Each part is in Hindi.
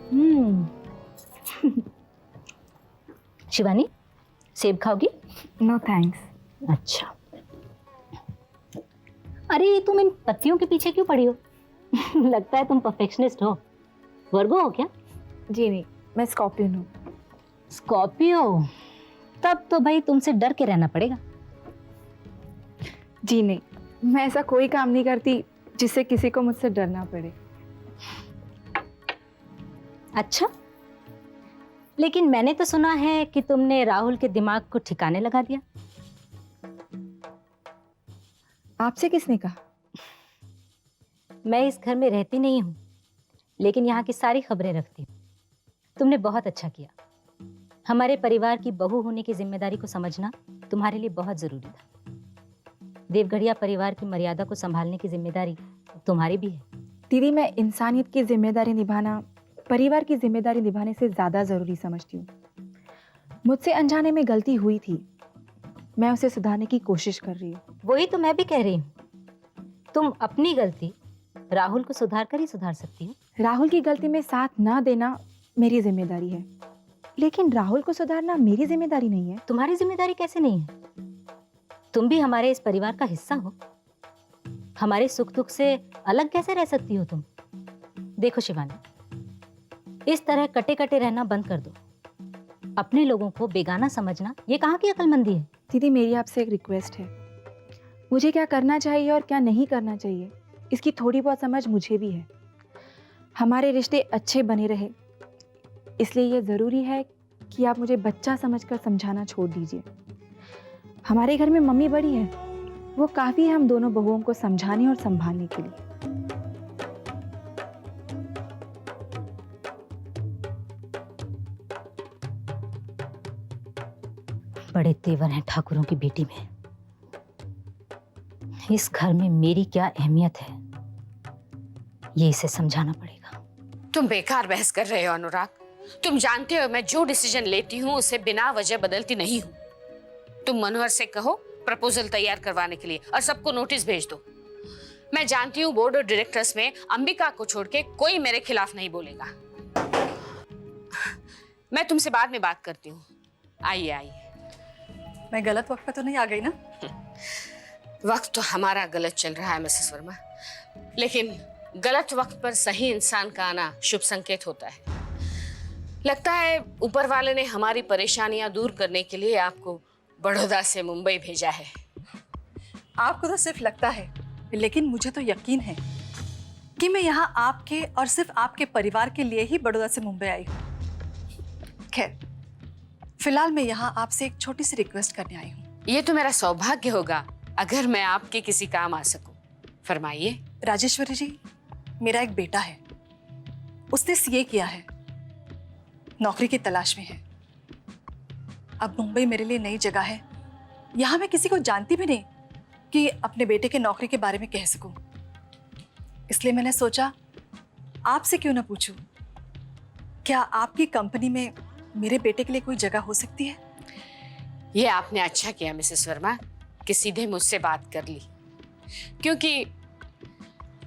हम्म। शिवानी, सेब खाओगी? No thanks. अच्छा। अरे तुम इन पत्तियों के पीछे क्यों पड़ी हो? लगता है तुम परफेक्शनिस्ट हो। वर्गो हो क्या? जी नहीं, मैं स्कॉर्पियन हूँ। स्कॉर्पियो? तब तो भाई तुमसे डर के रहना पड़ेगा। जी नहीं, मैं ऐसा कोई काम नहीं करती जिससे किसी को मुझसे डरना पड़े। अच्छा, लेकिन मैंने तो सुना है कि तुमने राहुल के दिमाग को ठिकाने लगा दिया। आपसे किसने कहा? मैं इस घर में रहती नहीं हूँ, लेकिन यहाँ की सारी खबरें रखती हूँ। तुमने बहुत अच्छा किया। हमारे परिवार की बहू होने की जिम्मेदारी को समझना तुम्हारे लिए बहुत जरूरी था। देवगढ़िया परिवार की मर्यादा को संभालने की जिम्मेदारी तुम्हारी भी है। दीदी, मैं इंसानियत की जिम्मेदारी निभाना परिवार की जिम्मेदारी निभाने से ज़्यादा ज़रूरी समझती हूँ। मुझसे अनजाने में गलती हुई थी, मैं उसे सुधारने की कोशिश कर रही हूँ। वही तो मैं भी कह रही हूँ। तुम अपनी गलती राहुल को सुधार कर ही सुधार सकती हो। राहुल की गलती में साथ ना देना मेरी जिम्मेदारी है, लेकिन राहुल को सुधारना मेरी जिम्मेदारी नहीं है। तुम्हारी जिम्मेदारी कैसे नहीं है? तुम भी हमारे इस परिवार का हिस्सा हो। हमारे सुख दुख से अलग कैसे रह सकती हो तुम? देखो शिवानी, इस तरह कटे कटे रहना बंद कर दो। अपने लोगों को बेगाना समझना ये कहाँ की अक्लमंदी है? दीदी, मेरी आपसे एक रिक्वेस्ट है। मुझे क्या करना चाहिए और क्या नहीं करना चाहिए, इसकी थोड़ी बहुत समझ मुझे भी है। हमारे रिश्ते अच्छे बने रहे, इसलिए ये ज़रूरी है कि आप मुझे बच्चा समझकर समझाना छोड़ दीजिए। हमारे घर में मम्मी बड़ी है, वो काफ़ी है हम दोनों बहुओं को समझाने और संभालने के लिए। बड़े तेवर हैं ठाकुरों की बेटी में। इस घर में मेरी क्या अहमियत है, ये इसे समझाना पड़ेगा। तुम बेकार बहस कर रहे हो अनुराग। तुम जानते हो मैं जो डिसीजन लेती हूँ उसे बिना वजह बदलती नहीं हूँ। तुम मनोहर से कहो प्रपोजल तैयार करवाने के लिए और सबको नोटिस भेज दो। मैं जानती हूँ बोर्ड ऑफ डायरेक्टर्स में अंबिका को छोड़ के कोई मेरे खिलाफ नहीं बोलेगा। मैं तुमसे बाद में बात करती हूँ। आइए आइए। मैं गलत वक्त पे तो नहीं आ गई ना? वक्त तो हमारा गलत चल रहा है मिसेस वर्मा, लेकिन गलत वक्त पर सही इंसान का आना शुभ संकेत होता है। लगता है ऊपर वाले ने हमारी परेशानियां दूर करने के लिए आपको बड़ौदा से मुंबई भेजा है। आपको तो सिर्फ लगता है, लेकिन मुझे तो यकीन है कि मैं यहाँ आपके और सिर्फ आपके परिवार के लिए ही बड़ौदा से मुंबई आई हूँ। खैर, फिलहाल मैं यहाँ आपसे एक छोटी सी रिक्वेस्ट करने आई हूँ। ये तो मेरा सौभाग्य होगा अगर मैं आपके किसी काम आ सकूं। फरमाइए। राजेश्वरी जी, मेरा एक बेटा है, उसने सीए किया है, नौकरी की तलाश में है। अब मुंबई मेरे लिए नई जगह है, यहाँ मैं किसी को जानती भी नहीं कि अपने बेटे के नौकरी के बारे में कह सकूं। इसलिए मैंने सोचा आपसे क्यों ना पूछूं, क्या आपकी कंपनी में मेरे बेटे के लिए कोई जगह हो सकती है? ये आपने अच्छा किया मिसेस वर्मा कि सीधे मुझसे बात कर ली, क्योंकि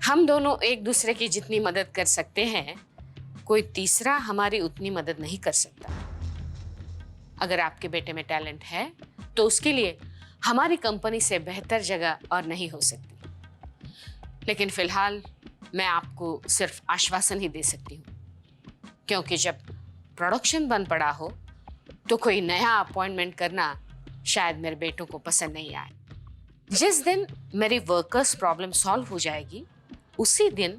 हम दोनों एक दूसरे की जितनी मदद कर सकते हैं कोई तीसरा हमारी उतनी मदद नहीं कर सकता। अगर आपके बेटे में टैलेंट है तो उसके लिए हमारी कंपनी से बेहतर जगह और नहीं हो सकती। लेकिन फिलहाल मैं आपको सिर्फ आश्वासन ही दे सकती हूँ, क्योंकि जब प्रोडक्शन बंद पड़ा हो तो कोई नया अपॉइंटमेंट करना शायद मेरे बेटों को पसंद नहीं आए। जिस दिन मेरी वर्कर्स प्रॉब्लम सॉल्व हो जाएगी उसी दिन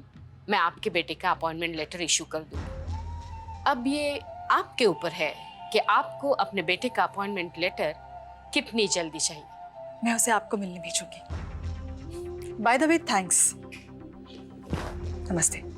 मैं आपके बेटे का अपॉइंटमेंट लेटर इशू कर दूंगी। अब ये आपके ऊपर है कि आपको अपने बेटे का अपॉइंटमेंट लेटर कितनी जल्दी चाहिए। मैं उसे आपको मिलने भेजूंगी। By the way, thanks. नमस्ते।